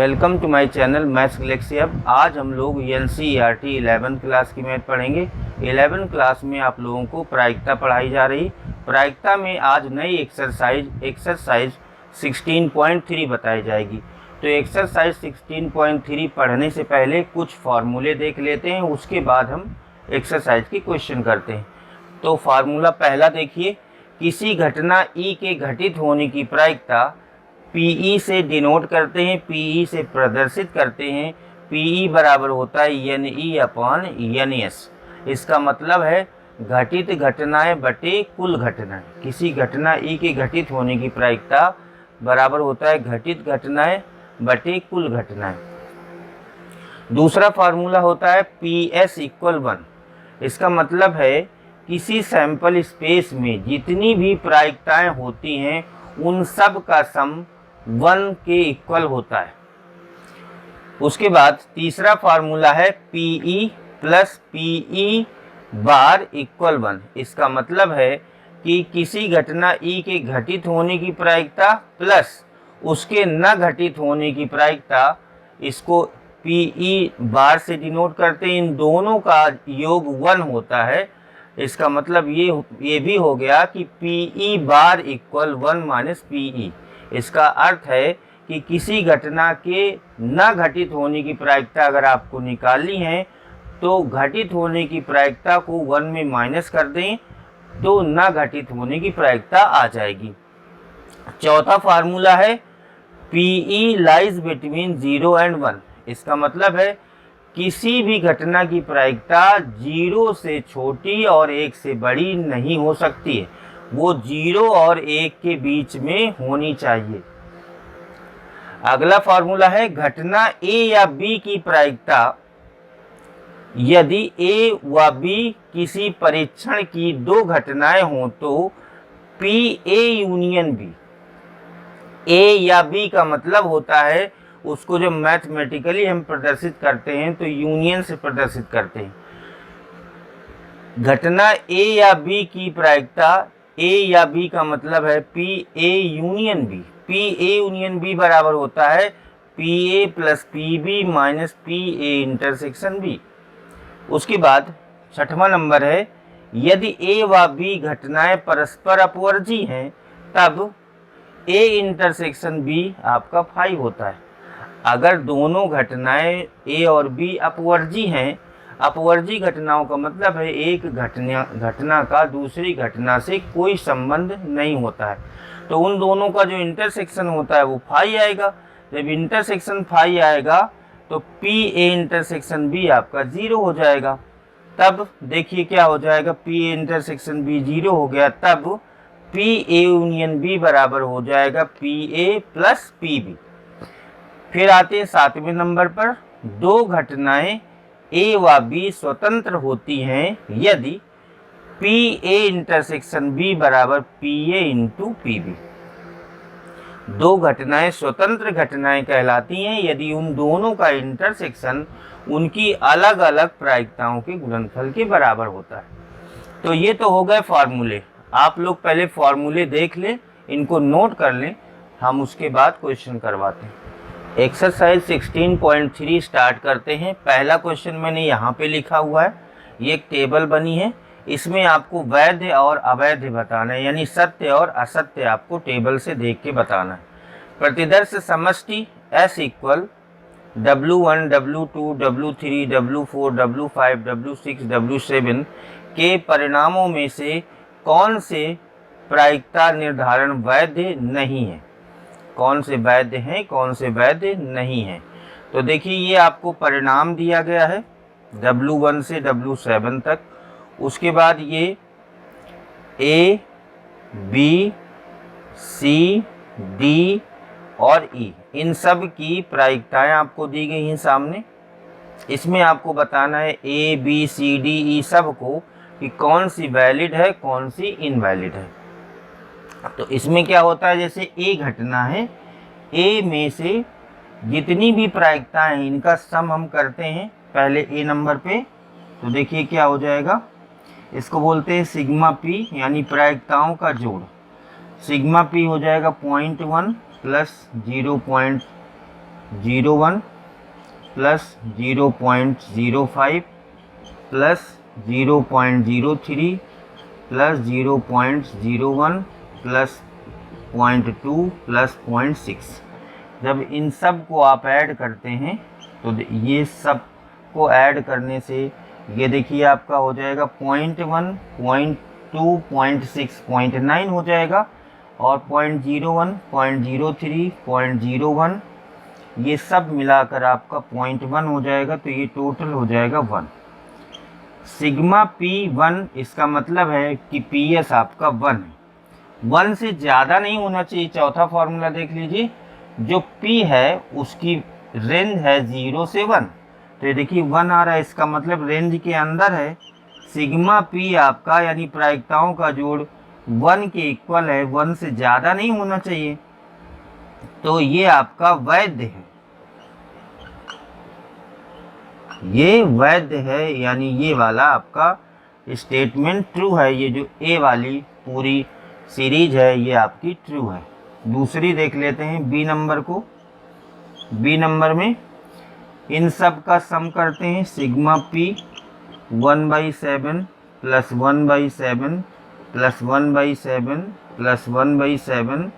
Welcome to my channel maths galaxy. अब आज हम लोग एनसीईआरटी 11th क्लास की मैथ पढ़ेंगे। 11th क्लास में आप लोगों को प्रायिकता पढ़ाई जा रही। प्रायिकता में आज नई एक्सरसाइज 16.3 बताई जाएगी। तो एक्सरसाइज 16.3 पढ़ने से पहले कुछ फार्मूले देख लेते हैं, उसके बाद हम एक्सरसाइज की क्वेश्चन करते हैं। तो फार्मूला पहला देखिए, किसी घटना ई के घटित होने की प्रायिकता पीई से डिनोट करते हैं, पीई से प्रदर्शित करते हैं। पीई बराबर होता है एनई अपॉन एनएस। इसका मतलब है घटित घटनाएं बटे कुल घटनाएं। किसी घटना ई के घटित होने की प्रायिकता बराबर होता है घटित घटनाएं बटे कुल घटनाएं। दूसरा फार्मूला होता है PS इक्वल 1। इसका मतलब है किसी सैंपल स्पेस में जितनी भी प्रायिकताएं होती हैं उन सब का सम 1 के इक्वल होता है। उसके बाद तीसरा फार्मूला है PE प्लस PE बार इक्वल 1। इसका मतलब है कि किसी घटना E के घटित होने की प्रायिकता प्लस उसके न घटित होने की प्रायिकता, इसको PE बार से डिनोट करते हैं। इन दोनों का योग 1 होता है। इसका मतलब ये भी हो गया कि PE बार इक्वल 1 माइनस PE। इसका अर्थ है कि किसी घटना के न घटित होने की प्रायिकता अगर आपको निकालनी है तो घटित होने की प्रायिकता को 1 में माइनस कर दें तो न घटित होने की प्रायिकता आ जाएगी। चौथा फार्मूला है PE लाइज बिटवीन 0 एंड 1। इसका मतलब है किसी भी घटना की प्रायिकता 0 से छोटी और 1 से बड़ी नहीं हो सकती है, वो 0 और 1 के बीच में होनी चाहिए। अगला फार्मूला है घटना A या B की प्रायिकता यदि A व B किसी परीक्षण की दो घटनाएं हों तो PA यूनियन B। A या B का मतलब होता है उसको जब मैथमेटिकली हम प्रदर्शित करते हैं तो यूनियन से प्रदर्शित करते हैं। घटना A या B की प्रायिकता A या B का मतलब है PA union B। PA union B बराबर होता है PA plus PB minus PA intersection B। उसके बाद छठवां नंबर है यदि A व B घटनाएं परस्पर अपवर्जी हैं तब A इंटरसेक्शन B आपका 5 होता है। अगर दोनों घटनाएं A और B अपवर्जी हैं, अपवर्जी घटनाओं का मतलब है एक घटना का दूसरी घटना से कोई संबंध नहीं होता है, तो उन दोनों का जो इंटरसेक्शन होता है वो 5 आएगा। जब इंटरसेक्शन 5 आएगा तो PA इंटरसेक्शन B आपका 0 हो जाएगा। तब देखिए क्या हो जाएगा, PA इंटरसेक्शन B 0 हो गया, तब PA यूनियन B बराबर हो जाएगा PA प्लस PB। फिर आते हैं 7वें नंबर पर, दो घटनाएं A व B स्वतंत्र होती हैं यदि PA इंटरसेक्शन B बराबर PA इंटू PB। दो घटनाएं स्वतंत्र घटनाएं कहलाती हैं यदि उन दोनों का इंटरसेक्शन उनकी अलग अलग प्रायिकताओं के गुणनफल के बराबर होता है। तो ये तो हो गए फार्मूले। आप लोग पहले फार्मूले देख लें, इनको नोट कर लें, हम उसके बाद क्वेश्चन करवाते हैं। एक्सरसाइज 16.3 स्टार्ट करते हैं। पहला क्वेश्चन मैंने यहाँ पे लिखा हुआ है, ये एक टेबल बनी है, इसमें आपको वैध और अवैध बताना है, यानी सत्य और असत्य आपको टेबल से देख के बताना है। प्रतिदर्श समष्टि S equal W1, W2, W3, W4, W5, W6, W7 के परिणामों में से कौन से प्रायिकता निर्धारण वैध नहीं है, कौन से वैध हैं कौन से वैध नहीं हैं। तो देखिए ये आपको परिणाम दिया गया है W1 से W7 तक। उसके बाद ये A, B, C, D और E, इन सब की प्रायिकताएं आपको दी गई हैं सामने। इसमें आपको बताना है A, B, C, D, E सब को कि कौन सी वैलिड है कौन सी इनवैलिड है। तो इसमें क्या होता है, जैसे A घटना है, A में से जितनी भी प्रायिकताएं हैं इनका सम हम करते हैं पहले A नंबर पे। तो देखिए क्या हो जाएगा, इसको बोलते हैं सिग्मा P, यानी प्रायिकताओं का जोड़। सिग्मा P हो जाएगा 0.1 plus 0.1 0.01 plus 0.05 plus 0.03 plus 0.01 plus 0.2 plus 0.6। जब इन सब को आप ऐड करते हैं तो ये सब को ऐड करने से ये देखिए आपका हो जाएगा 0.1, 0.2, 0.6, 0.9 हो जाएगा, और 0.01, 0.03, 0.01 ये सब मिलाकर आपका 0.1 हो जाएगा। तो ये टोटल हो जाएगा 1। सिग्मा P1 इसका मतलब है कि PS आपका 1 है, 1 से ज़्यादा नहीं होना चाहिए। चौथा फॉर्मूला देख लीजिए, जो P है उसकी रेंज है 0 से 1, तो ये देखिए 1 आ रहा है, इसका मतलब रेंज के अंदर है। सिग्मा P आपका यानी प्रायिकताओं का जोड़ 1 के इक्वल है, 1 से ज़्यादा नहीं होना चाहिए, तो ये आपका वैध है, ये वैध है, यानी ये वाला आपका स्टेटमेंट ट्रू है। ये जो ए वाली पूरी सीरीज है ये आपकी ट्रू है। दूसरी देख लेते हैं बी नंबर को। बी नंबर में इन सब का सम करते हैं। Sigma P 1/7 plus 1/7 plus 1/7 plus 1/7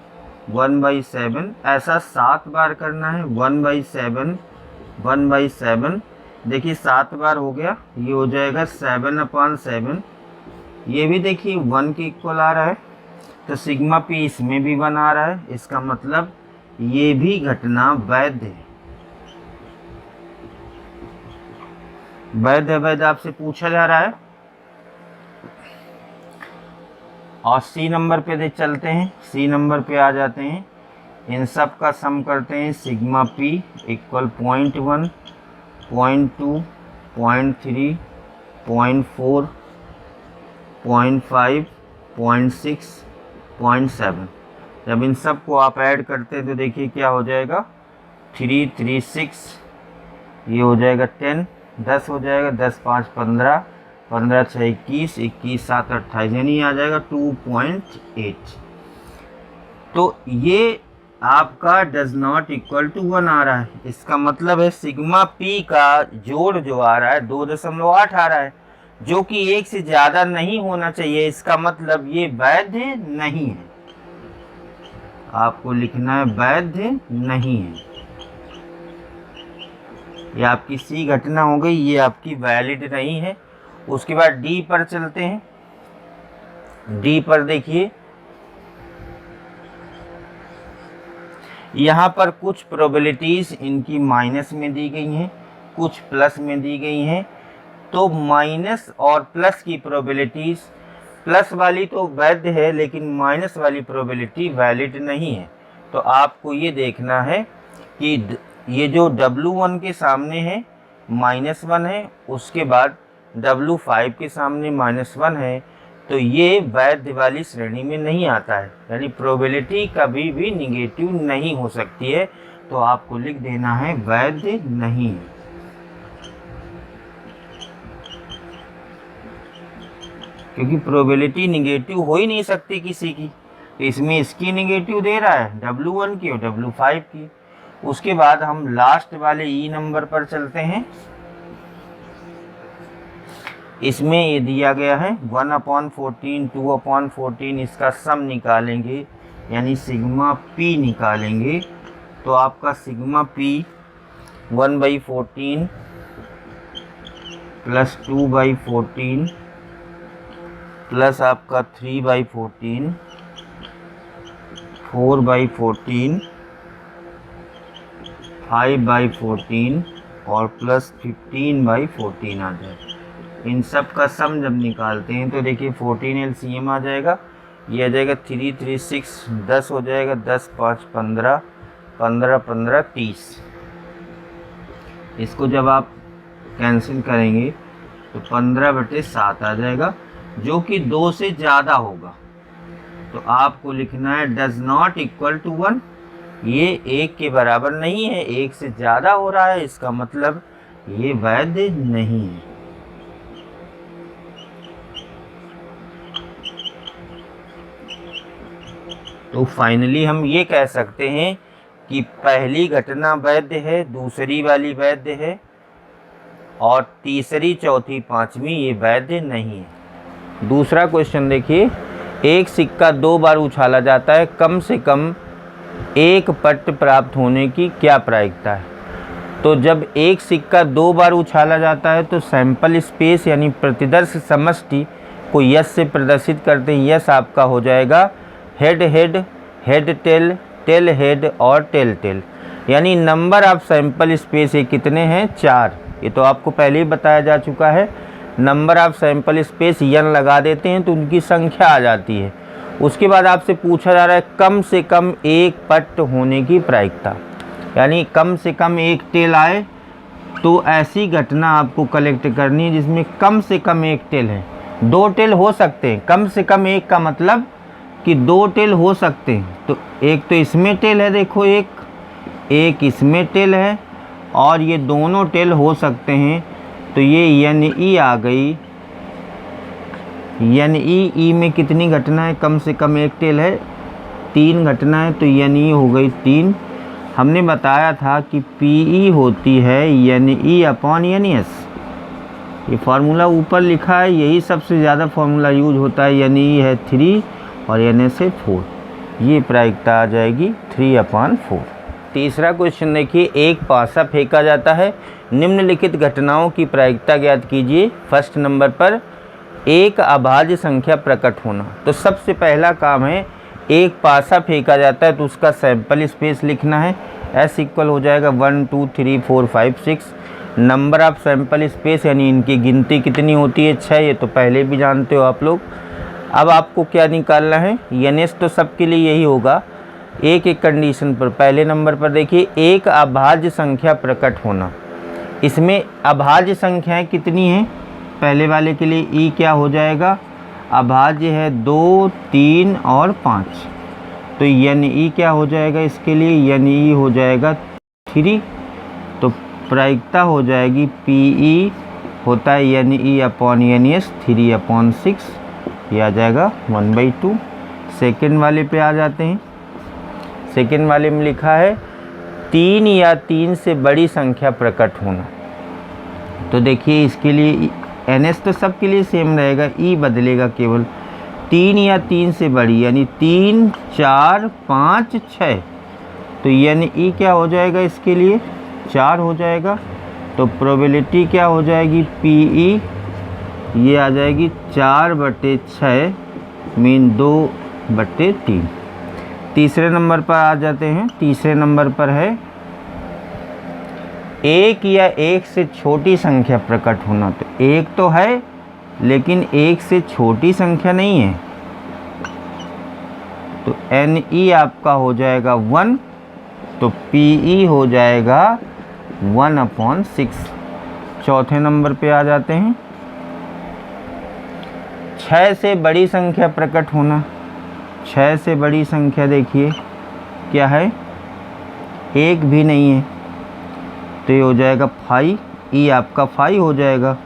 1/7, ऐसा 7 बार करना है। 1/7 1/7, देखिए 7 बार हो गया, ये हो जाएगा 7/7। ये भी देखिए 1 के इक्वल आ रहा है, तो सिग्मा P इसमें भी 1 आ रहा है, इसका मतलब ये भी घटना वैध है। वैध आपसे पूछा जा रहा है। और सी नंबर पे दे चलते हैं, सी नंबर पे आ जाते हैं। इन सब का सम करते हैं। Sigma P equal 0.1, 0.2, 0.3, 0.4, 0.5, 0.6, 0.7। जब इन सब को आप ऐड करते हैं तो देखिए क्या हो जाएगा, 336, ये हो जाएगा 10, 10 हो जाएगा, 10 5 15, 15 6 21, 21 7 28, यानी आ जाएगा 2.8। तो ये आपका डज नॉट इक्वल टू 1 आ रहा है, इसका मतलब है सिग्मा P का जोड़ जो आ रहा है 2.8 आ रहा है, जो कि 1 से ज़्यादा नहीं होना चाहिए। इसका मतलब ये वैध नहीं है, आपको लिखना है वैध नहीं है। ये आपकी सी घटना हो गई, ये आपकी वैलिड नहीं है। उसके बाद डी पर चलते हैं। डी पर देखिए, यहाँ पर कुछ प्रोबेबिलिटीज़ इनकी माइनस में दी गई हैं, कुछ प्लस में दी गई हैं। तो माइनस और प्लस की प्रोबेबिलिटीज़, प्लस वाली तो वैध है लेकिन माइनस वाली प्रोबेबिलिटी वैलिड नहीं है। तो आपको ये देखना है कि ये जो W1 के सामने है -1 है, उसके बाद W5 के सामने -1 है, तो ये वैध वाली श्रेणी में नहीं आता है, यानी प्रोबेबिलिटी कभी भी निगेटिव नहीं हो सकती है। तो आपको लिख देना है वैध नहीं है। क्योंकि प्रोबेबिलिटी निगेटिव हो ही नहीं सकती किसी की, तो इसमें इसकी निगेटिव दे रहा है W1 की और W5 की। उसके बाद हम लास्ट वाले ई नंबर पर चलते हैं। इसमें ये दिया गया है 1/14, 2/14, इसका सम निकालेंगे यानी सिग्मा P निकालेंगे। तो आपका सिग्मा P 1/14 प्लस 2/14 प्लस आपका 3/14, 4/14, 5/14 और प्लस 15/14 आ जाएगा। इन सब का सम जब निकालते हैं तो देखिए 14 LCM आ जाएगा, ये आ जाएगा 3 3 6, 10 हो जाएगा, 10 5 15, 15 15 30। इसको जब आप कैंसिल करेंगे तो 15/7 आ जाएगा, जो कि 2 से ज़्यादा होगा। तो आपको लिखना है डज नॉट इक्वल टू 1, ये 1 के बराबर नहीं है, 1 से ज़्यादा हो रहा है, इसका मतलब ये वैध नहीं है। तो फाइनली हम ये कह सकते हैं कि पहली घटना वैध है, दूसरी वाली वैध है और तीसरी, चौथी, पांचवी ये वैध नहीं है। दूसरा क्वेश्चन देखिए, एक सिक्का 2 बार उछाला जाता है, कम से कम एक पट्ट प्राप्त होने की क्या प्रायिकता है? तो जब एक सिक्का 2 बार उछाला जाता है तो सैंपल स्पेस यानी प्रतिदर्श समष्टि को यस से प्रदर्शित करते हैं। यस आपका हो जाएगा head head, head tail, tail head और टेल टेल। यानी नंबर ऑफ सैंपल स्पेस ये कितने हैं? 4। ये तो आपको पहले ही बताया जा चुका है। Number of sample space n लगा देते हैं तो उनकी संख्या आ जाती है। उसके बाद आपसे पूछा जा रहा है कम से कम एक पट्ट होने की प्रायिकता, यानी कम से कम एक टेल आए तो ऐसी घटना आपको कलेक्ट करनी है जिसमें कम से कम एक टेल है। 2 टेल हो सकते हैं, कम से कम एक का मतलब कि 2 टेल हो सकते हैं। तो एक तो इसमें टेल है, देखो एक इसमें टेल है और ये दोनों टेल हो सकते हैं। तो ये NE आ गई। NE में कितनी घटना है? कम से कम एक टेल है, 3 घटना है तो NE हो गई 3। हमने बताया था कि PE होती है NE/NS। ये फार्मूला ऊपर लिखा है, यही सबसे ज़्यादा फार्मूला यूज होता है। NE है 3 और NS है 4। ये प्रायिकता आ जाएगी 3/4। तीसरा क्वेश्चन देखिए, एक पासा फेंका जाता है, निम्नलिखित घटनाओं की प्रायिकता ज्ञात कीजिए। फर्स्ट नंबर पर एक अभाज्य संख्या प्रकट होना। तो सबसे पहला काम है, एक पासा फेंका जाता है तो उसका सैंपल स्पेस लिखना है। S इक्वल हो जाएगा 1 2 3 4 5 6। नंबर ऑफ सैंपल स्पेस यानी इनकी गिनती कितनी होती है? 6। ये तो पहले भी जानते हो आप लोग। अब आपको क्या निकालना है? NS तो सबके लिए यही होगा। एक एक कंडीशन पर, पहले नंबर पर देखिए, एक अभाज्य संख्या प्रकट होना। इसमें अभाज्य संख्याएं कितनी हैं? पहले वाले के लिए E क्या हो जाएगा? अभाज्य है 2 3 और 5। तो NE क्या हो जाएगा? इसके लिए NE हो जाएगा 3। तो प्रायिकता हो जाएगी PE होता है NE/NS 3/6। ये आ जाएगा 1/2। सेकेंड वाले पे आ जाते हैं। सेकेंड वाले में लिखा है 3 या 3 से बड़ी संख्या प्रकट होना। तो देखिए इसके लिए NS तो सबके लिए सेम रहेगा, E बदलेगा केवल। 3 या 3 से बड़ी यानी 3 4 5 6। तो NE क्या हो जाएगा? इसके लिए 4 हो जाएगा। तो प्रोबेबिलिटी क्या हो जाएगी? PE ये आ जाएगी 4/6 मीन 2/3। तीसरे नंबर पर आ जाते हैं। तीसरे नंबर पर है एक या एक से छोटी संख्या प्रकट होना। तो एक तो है लेकिन एक से छोटी संख्या नहीं है। तो NE आपका हो जाएगा 1। तो PE हो जाएगा 1/6। चौथे नंबर पे आ जाते हैं, 6 से बड़ी संख्या प्रकट होना। 6 से बड़ी संख्या देखिए क्या है? एक भी नहीं है। तो ये हो जाएगा 5। E आपका 5 हो जाएगा,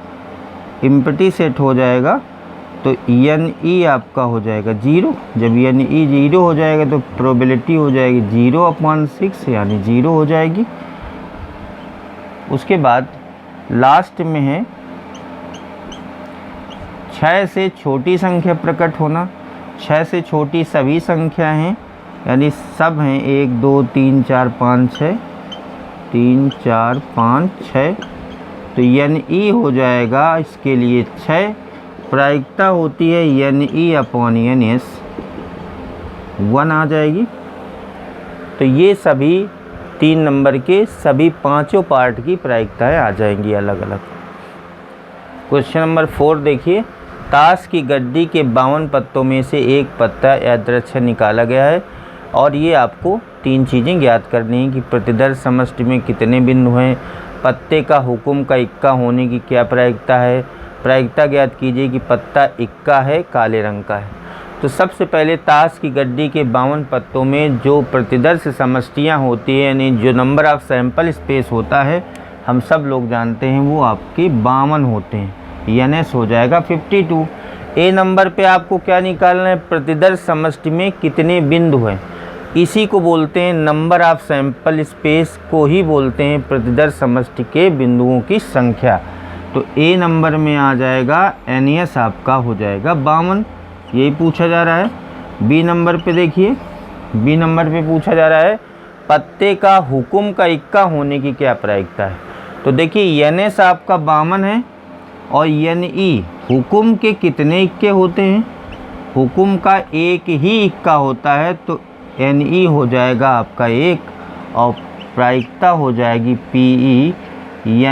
इम्पटी सेट हो जाएगा। तो NE आपका हो जाएगा 0। जब NE 0 हो जाएगा तो प्रोबेबिलिटी हो जाएगी 0/6 यानी 0 हो जाएगी। उसके बाद लास्ट में है 6 से छोटी संख्या प्रकट होना। 6 से छोटी सभी संख्या हैं यानी सब हैं 1 2 3 4 5 6। 3 4 5 6। तो NE हो जाएगा इसके लिए 6। प्रायिकता होती है NE/NS 1 आ जाएगी। तो ये सभी 3 नंबर के सभी पांचों पार्ट की प्रायिकताएं आ जाएंगी अलग अलग। क्वेश्चन नंबर 4 देखिए, ताश की गड्डी के 52 पत्तों में से एक पत्ता यादृच्छिक निकाला गया है और ये आपको 3 चीज़ें ज्ञात करनी है कि प्रतिदर्श समष्टि में कितने बिंदु हैं, पत्ते का हुक्म का इक्का होने की क्या प्रायिकता है, प्रायिकता ज्ञात कीजिए कि पत्ता इक्का है, काले रंग का है। तो सबसे पहले ताश की गड्डी के 52 पत्तों में जो प्रतिदर्श समष्टियाँ होती हैं यानी जो नंबर ऑफ सैंपल स्पेस होता है हम सब लोग जानते हैं वो आपके 52 होते हैं। NS हो जाएगा 52। ए नंबर पे आपको क्या निकालना है? प्रतिदर्श समष्टि में कितने बिंदु हैं। इसी को बोलते हैं नंबर ऑफ सैंपल स्पेस, को ही बोलते हैं प्रतिदर्श समष्टि के बिंदुओं की संख्या। तो ए नंबर में आ जाएगा NS आपका हो जाएगा 52, यही पूछा जा रहा है। बी नंबर पे देखिए, बी नंबर पे पूछा जा रहा है पत्ते का हुक्म का इक्का होने की क्या प्रायिकता है। तो देखिए NS आपका 52 है और NE हुक्म के कितने इक्के होते हैं, हुक्म का एक ही इक्का होता है, तो NE हो जाएगा आपका 1 और प्रायिकता हो जाएगी PE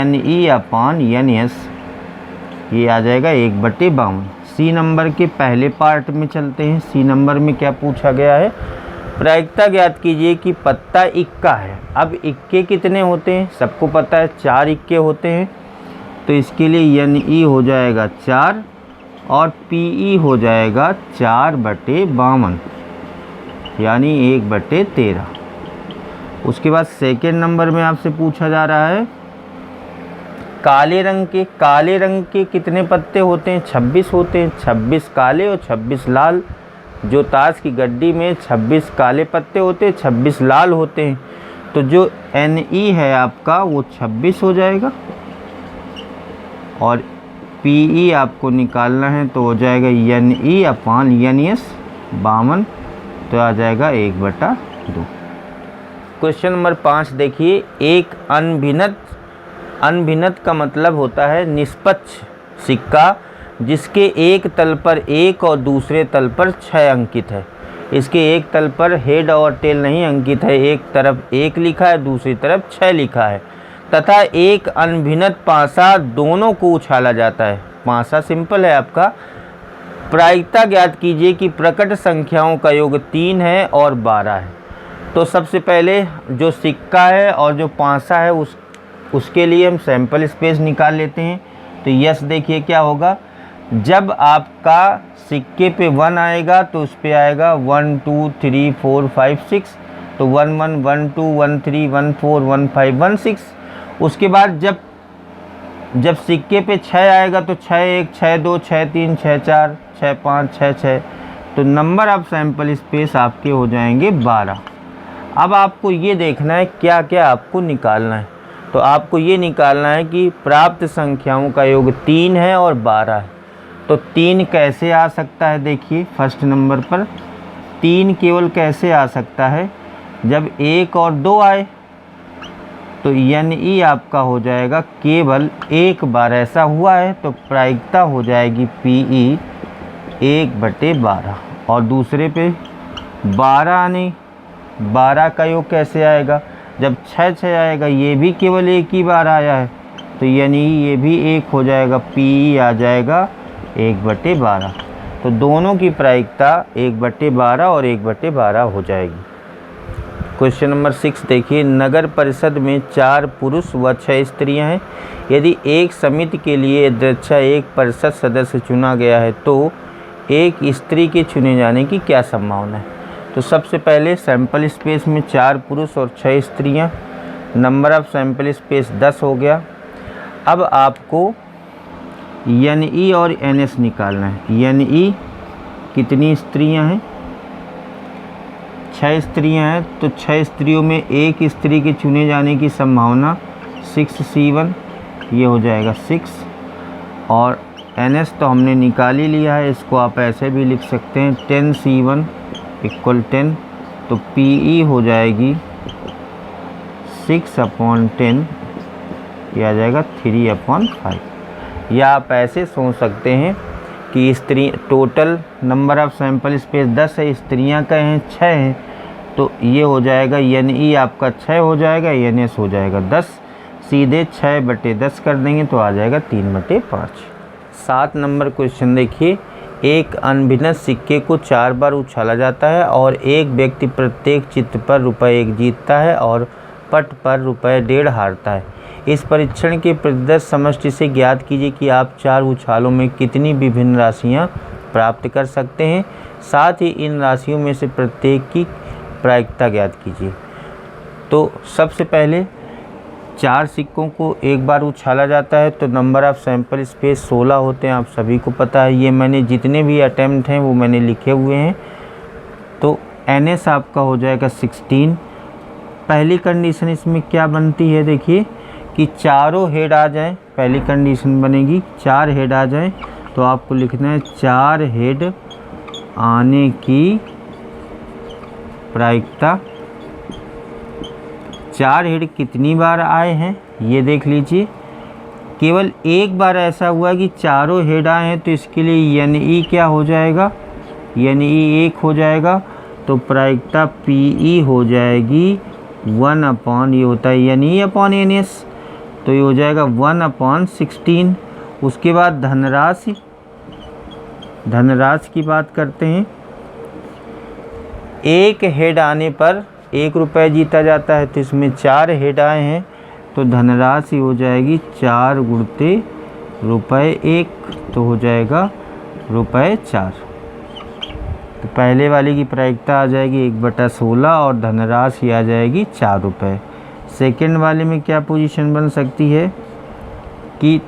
NE/NS, ये आ जाएगा 1/52। सी नंबर के पहले पार्ट में चलते हैं। सी नंबर में क्या पूछा गया है, प्रायिकता ज्ञात कीजिए कि पत्ता इक्का है। अब इक्के कितने होते हैं, सबको पता है 4 इक्के होते हैं, तो इसके लिए NE हो जाएगा 4 और PE हो जाएगा 4/52 यानी 1/13। उसके बाद सेकेंड नंबर में आपसे पूछा जा रहा है काले रंग के कितने पत्ते होते हैं, 26 होते हैं, 26 काले और 26 लाल। जो ताश की गड्डी में 26 काले पत्ते होते हैं, 26 लाल होते हैं, तो जो NE है आपका वो 26 हो जाएगा और PE आपको निकालना है तो हो जाएगा NE/NS 52, तो आ जाएगा 1/2। क्वेश्चन नंबर 5 देखिए, एक अनभिन्नत का मतलब होता है निष्पक्ष सिक्का जिसके एक तल पर 1 और दूसरे तल पर 6 अंकित है। इसके एक तल पर हेड और टेल नहीं अंकित है, एक तरफ 1 लिखा है, दूसरी तरफ 6 लिखा है, तथा एक अनभिन्नत पासा दोनों को उछाला जाता है। पासा सिंपल है आपका। प्रायिकता ज्ञात कीजिए कि प्रकट संख्याओं का योग 3 है और 12 है। तो सबसे पहले जो सिक्का है और जो पासा है उसके लिए हम सैंपल स्पेस निकाल लेते हैं। तो यस देखिए क्या होगा, जब आपका सिक्के पे 1 आएगा तो उस पे आएगा 1 2 3 4 5 6, तो 1 1 1 2 1 3 1 4 1 5 1 6। उसके बाद जब सिक्के पे 6 आएगा तो 6 1 6 2 6 3 6 4 6 5 6 6, तो नंबर ऑफ सैंपल स्पेस आपके हो जाएंगे 12। अब आपको ये देखना है क्या क्या आपको निकालना है। तो आपको ये निकालना है कि प्राप्त संख्याओं का योग 3 है और 12 है। तो 3 कैसे आ सकता है, देखिए फर्स्ट नंबर पर 3 केवल कैसे आ सकता है, जब 1 और 2 आए तो NE आपका हो जाएगा केवल एक बार ऐसा हुआ है, तो प्रायिकता हो जाएगी PE 1/12। और दूसरे पे 12 आने, 12 का योग कैसे आएगा, जब 6 आएगा, ये भी केवल एक ही बार आया है, तो यानी ये भी 1 हो जाएगा, PE आ जाएगा 1/12। तो दोनों की प्रायिकता 1/12 और 1/12 हो जाएगी। क्वेश्चन नंबर 6 देखिए, नगर परिषद में 4 पुरुष व 6 स्त्रियां हैं। यदि एक समिति के लिए यदृच्छा एक परिषद सदस्य चुना गया है तो एक स्त्री के चुने जाने की क्या संभावना है। तो सबसे पहले सैंपल स्पेस में 4 पुरुष और 6 स्त्रियां, नंबर ऑफ सैंपल स्पेस 10 हो गया। अब आपको NE और NS निकालना है। NE कितनी स्त्रियां हैं, 6 स्त्रियां हैं, तो 6 स्त्रियों में एक स्त्री के चुने जाने की संभावना 6C1, ये हो जाएगा 6। और NS तो हमने निकाल ही लिया है, इसको आप ऐसे भी लिख सकते हैं 10C1 = 10, तो PE हो जाएगी 6/10, यह आ जाएगा 3/5। या आप ऐसे सोच सकते हैं कि स्त्री total number of sample space 10 है, स्त्रियां का हैं 6 हैं, तो ये हो जाएगा NE आपका 6 हो जाएगा, NS हो जाएगा 10, सीधे 6/10 कर देंगे तो आ जाएगा 3/5। 7 नंबर क्वेश्चन देखिए, एक अनभिन्नत सिक्के को 4 बार उछाला जाता है और एक व्यक्ति प्रत्येक चित्र पर ₹1 जीतता है और पट पर ₹1.5 हारता है। इस परीक्षण के प्रतिदर्श समष्टि से ज्ञात कीजिए कि आप 4 उछालों में कितनी विभिन्न राशियां प्राप्त कर सकते हैं, साथ ही इन राशियों में से प्रत्येक की प्रायिकता ज्ञात कीजिए। तो सबसे पहले 4 सिक्कों को एक बार उछाला जाता है तो नंबर ऑफ सैंपल स्पेस 16 होते हैं, आप सभी को पता है। ये मैंने जितने भी अटैम्प्ट हैं वो मैंने लिखे हुए हैं। तो NS आपका हो जाएगा 16। पहली कंडीशन इसमें क्या बनती है, देखिए कि चारों हेड आ जाएं। पहली कंडीशन बनेगी 4 हेड आ जाएं, तो आपको लिखना है 4 हेड आने की प्रायिकता। 4 हेड कितनी बार आए हैं ये देख लीजिए। केवल एक बार ऐसा हुआ कि चारों हेड आए हैं, तो इसके लिए NE क्या हो जाएगा, NE 1 हो जाएगा। तो प्रायिकता PE हो जाएगी 1 ये होता है NE अपॉन NS, तो ये हो जाएगा 1/16। उसके बाद धनराशि की बात करते हैं। एक हेड आने पर 1 रुपये जीता जाता है, तो इसमें 4 हेड आए हैं, तो धनराशि हो जाएगी 4 गुणते ₹1, तो हो जाएगा ₹4। तो पहले वाले की प्रायिकता आ जाएगी 1/16 और धनराशि आ जाएगी 4 रुपये। सेकेंड वाले में क्या पोजीशन बन सकती है कि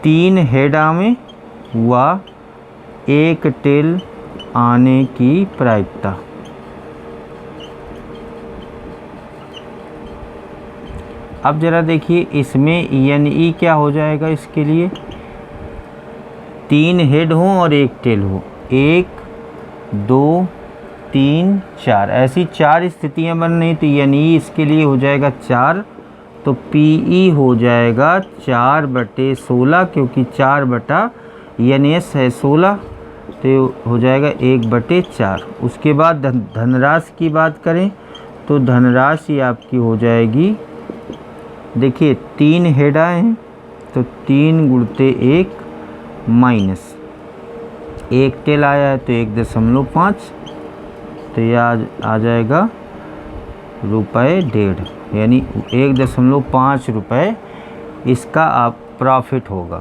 3 हेड आवे व 1 टेल आने की प्रायिकता। अब ज़रा देखिए इसमें NE क्या हो जाएगा, इसके लिए 3 हेड हों और 1 टेल हो, 1 2 3 4, ऐसी 4 स्थितियां बन रही, तो NE इसके लिए हो जाएगा 4। तो PE हो जाएगा 4/16, क्योंकि 4 NS है 16, तो हो जाएगा 1/4। उसके बाद धनराशि की बात करें तो धनराशि आपकी हो जाएगी, देखिए 3 हेड आए हैं, तो 3 गुणते 1 माइनस 1 टेल आया है, तो 1.5, तो यह आ जाएगा ₹1.5, यानी 1.5 रुपये इसका आप प्रॉफिट होगा,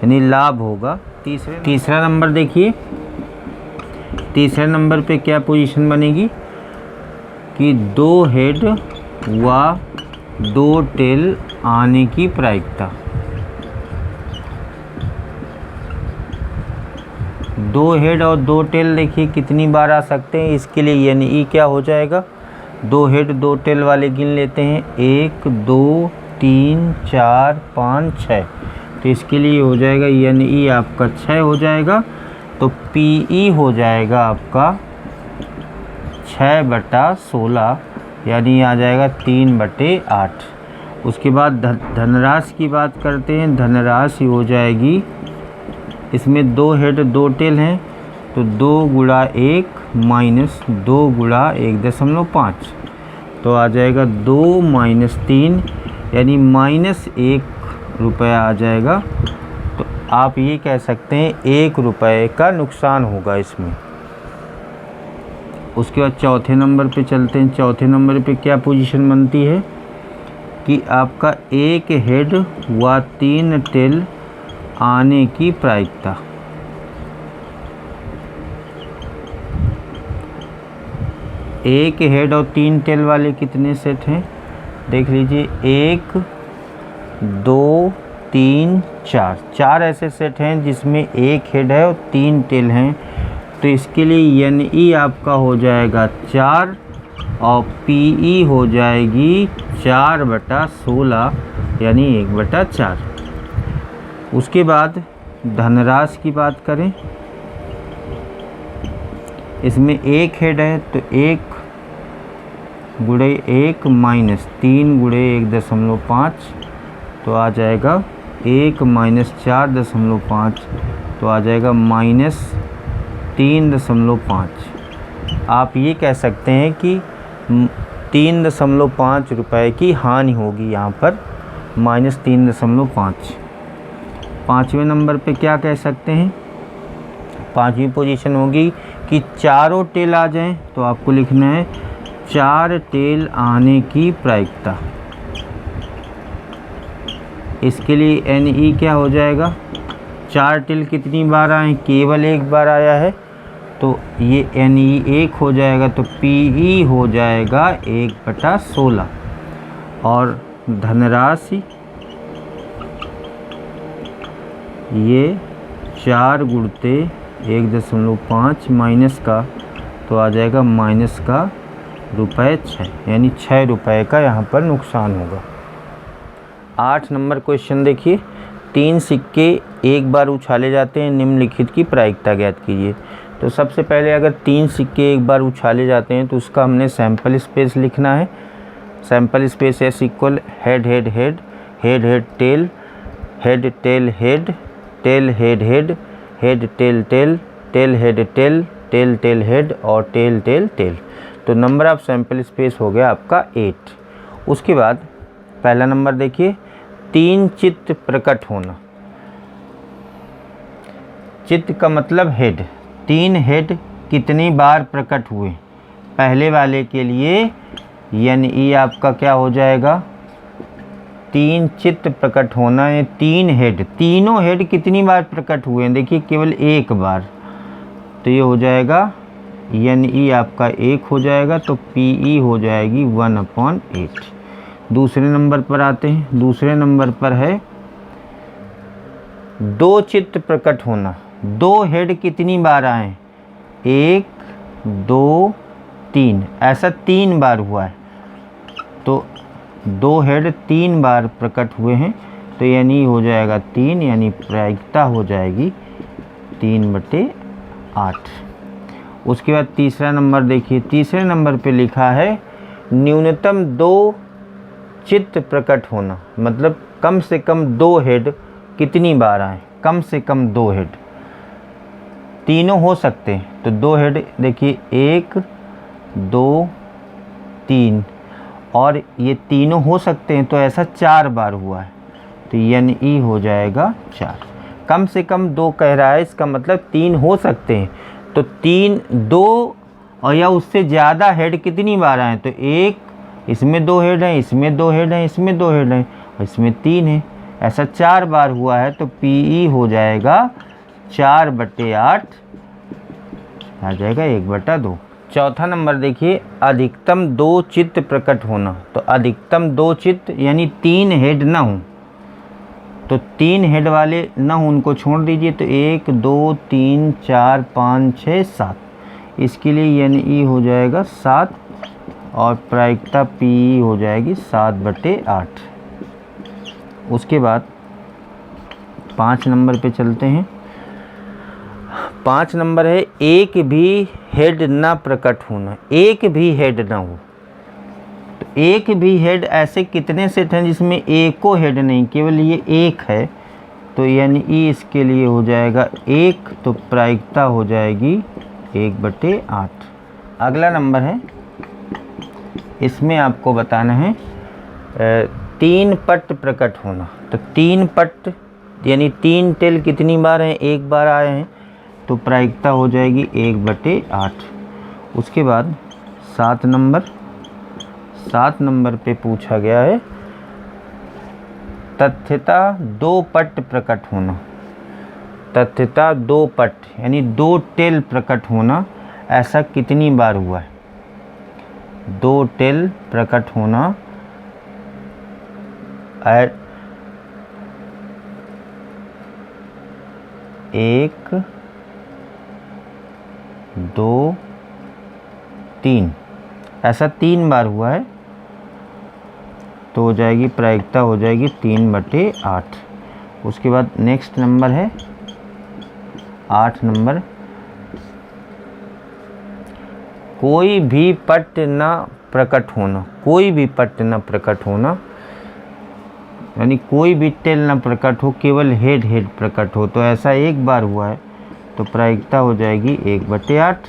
यानी लाभ होगा। तीसरा नंबर देखिए, तीसरे नंबर पे क्या पोजीशन बनेगी कि 2 हेड व 2 टेल आने की प्रायिकता। 2 हेड और 2 टेल देखिए कितनी बार आ सकते हैं, इसके लिए NE क्या हो जाएगा, 2 हेड 2 टेल वाले गिन लेते हैं, 1 2 3 4 5 6, तो इसके लिए हो जाएगा NE आपका 6 हो जाएगा। तो PE हो जाएगा आपका 6/16, यानी आ जाएगा 3/8। उसके बाद धनराशि की बात करते हैं। धनराशि हो जाएगी, इसमें 2 हेड 2 टेल हैं, तो 2 गुणा 1 माइनस 2 गुणा 1.5, तो आ जाएगा 2 माइनस 3, यानी -1 रुपया आ जाएगा। तो आप ये कह सकते हैं 1 रुपये का नुकसान होगा इसमें। उसके बाद चौथे नंबर पे चलते हैं। चौथे नंबर पे क्या पोजीशन बनती है कि आपका 1 हेड व 3 टेल आने की प्रायिकता। एक हेड और 3 टेल वाले कितने सेट हैं, देख लीजिए, 1 2 3 4, 4 ऐसे सेट हैं जिसमें 1 हेड है और 3 टेल हैं, तो इसके लिए NE आपका हो जाएगा 4 और PE हो जाएगी 4/16, यानी 1/4। उसके बाद धनराशि की बात करें, इसमें 1 हेड है, तो 1 गुणे 1 माइनस 3 गुणे 1.5, तो आ जाएगा 1 माइनस 4.5, तो आ जाएगा -3.5। आप ये कह सकते हैं कि 3.5 रुपये की हानि होगी यहाँ पर, -3.5। पाँचवें नंबर पे क्या कह सकते हैं, पाँचवीं पोजीशन होगी कि चारों टेल आ जाएं, तो आपको लिखना है 4 टेल आने की प्रायिकता। इसके लिए NE क्या हो जाएगा, 4 टेल कितनी बार आए, केवल 1 बार आया है, तो ये NE 1 हो जाएगा। तो PE हो जाएगा 1/16 और धनराशि ये 4 गुणते 1.5 माइनस का तो आ जाएगा माइनस का रुपये 6, यानी 6 रुपये का यहाँ पर नुकसान होगा। 8 नंबर क्वेश्चन देखिए, 3 सिक्के एक बार उछाले जाते हैं, निम्नलिखित की प्रायिकता ज्ञात कीजिए। तो सबसे पहले अगर 3 सिक्के एक बार उछाले जाते हैं तो उसका हमने सैंपल स्पेस लिखना है। Sample space S equal head head head, head head tail, head tail head, tail head head, head tail tail, tail head tail, tail tail head और टेल टेल टेल। तो नंबर ऑफ सैंपल स्पेस हो गया आपका 8। उसके बाद पहला number देखिए, 3 चित्त प्रकट होना। चित्त का मतलब हेड, 3 हेड कितनी बार प्रकट हुए। पहले वाले के लिए यानी ई आपका क्या हो जाएगा, 3 चित्त प्रकट होना है, 3 हेड, तीनों हेड कितनी बार प्रकट हुए हैं, देखिए केवल एक बार। तो ये हो जाएगा यानी ई आपका 1 हो जाएगा, तो पी ई हो जाएगी 1/8। दूसरे नंबर पर आते हैं। दूसरे नंबर पर है 2 चित्त प्रकट होना। 2 हेड कितनी बार आए, 1 2 3, ऐसा 3 बार हुआ है। तो 2 हेड 3 बार प्रकट हुए हैं, तो यानी हो जाएगा 3, यानी प्रायिकता हो जाएगी 3/8। उसके बाद तीसरा नंबर देखिए, तीसरे नंबर पे लिखा है न्यूनतम 2 चित्त प्रकट होना, मतलब कम से कम 2 हेड कितनी बार आए, कम से कम 2 हेड। तीनों हो सकते हैं, तो 2 हेड देखिए 1 2 3, और ये तीनों हो सकते हैं, तो ऐसा 4 बार हुआ है, तो यानी ई हो जाएगा 4। कम से कम 2 कह रहा है, इसका मतलब 3 हो सकते हैं, तो 3 2 और या उससे ज़्यादा हेड कितनी बार आए, तो 1, इसमें 2 हेड हैं, इसमें 2 हेड हैं, इसमें 2 हेड हैं और इसमें 3 है, ऐसा 4 बार हुआ है, तो पी ई हो जाएगा 4/8 आ जाएगा 1/2। चौथा नंबर देखिए, अधिकतम 2 चित्त प्रकट होना। तो अधिकतम 2 चित्त यानी 3 हेड ना हो, तो 3 हेड वाले ना हो उनको छोड़ दीजिए, तो 1 2 3 4 5 6 7, इसके लिए यानी ई हो जाएगा 7 और प्रायिकता पी हो जाएगी 7/8। उसके बाद 5 नंबर पे चलते हैं। 5 नंबर है एक भी हेड ना प्रकट होना। एक भी हेड ना हो, तो एक भी हेड ऐसे कितने सेट हैं जिसमें एको हेड नहीं, केवल ये एक है, तो यानी ई इसके लिए हो जाएगा 1, तो प्रायिकता हो जाएगी 1/8। अगला नंबर है, इसमें आपको बताना है 3 पट प्रकट होना। तो 3 पट यानी 3 टेल कितनी बार हैं, 1 बार आए हैं, तो प्रायिकता हो जाएगी 1/8। उसके बाद 7 नंबर पे पूछा गया है तथ्यता 2 पट प्रकट होना। तथ्यता 2 पट यानी 2 टेल प्रकट होना, ऐसा कितनी बार हुआ है। 2 टेल प्रकट होना 1 2 3, ऐसा 3 बार हुआ है, तो हो जाएगी प्रायिकता हो जाएगी 3/8। उसके बाद नेक्स्ट नंबर है 8 नंबर, कोई भी पट न प्रकट होना। कोई भी पट न प्रकट होना यानी कोई भी टेल न प्रकट हो, केवल हेड हेड प्रकट हो, तो ऐसा 1 बार हुआ है, तो प्रायिकता हो जाएगी 1/8।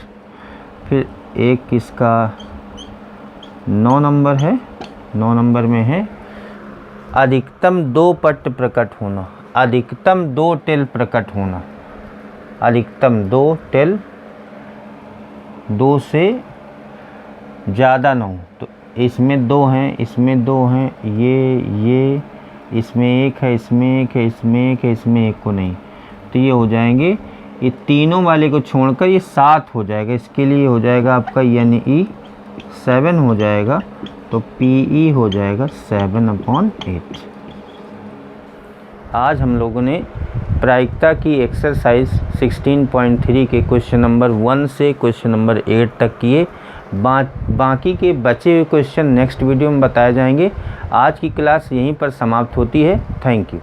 फिर एक इसका 9 नंबर है। 9 नंबर में है अधिकतम 2 पट प्रकट होना। अधिकतम 2 टेल प्रकट होना। अधिकतम 2 टेल, 2 से ज़्यादा ना हो, तो इसमें 2 हैं, इसमें 2 हैं, ये इसमें 1 है, इसमें 1 है, इसमें 1 है, इसमें 1 को नहीं, तो ये हो जाएंगे, ये तीनों वाले को छोड़कर ये 7 हो जाएगा। इसके लिए हो जाएगा आपका यानी ई 7 हो जाएगा, तो पी ई हो जाएगा 7/8। आज हम लोगों ने प्रायिकता की एक्सरसाइज 16.3 के क्वेश्चन नंबर 1 से क्वेश्चन नंबर 8 तक किए। बाकी के बचे हुए क्वेश्चन नेक्स्ट वीडियो में बताए जाएंगे। आज की क्लास यहीं पर समाप्त होती है। Thank you.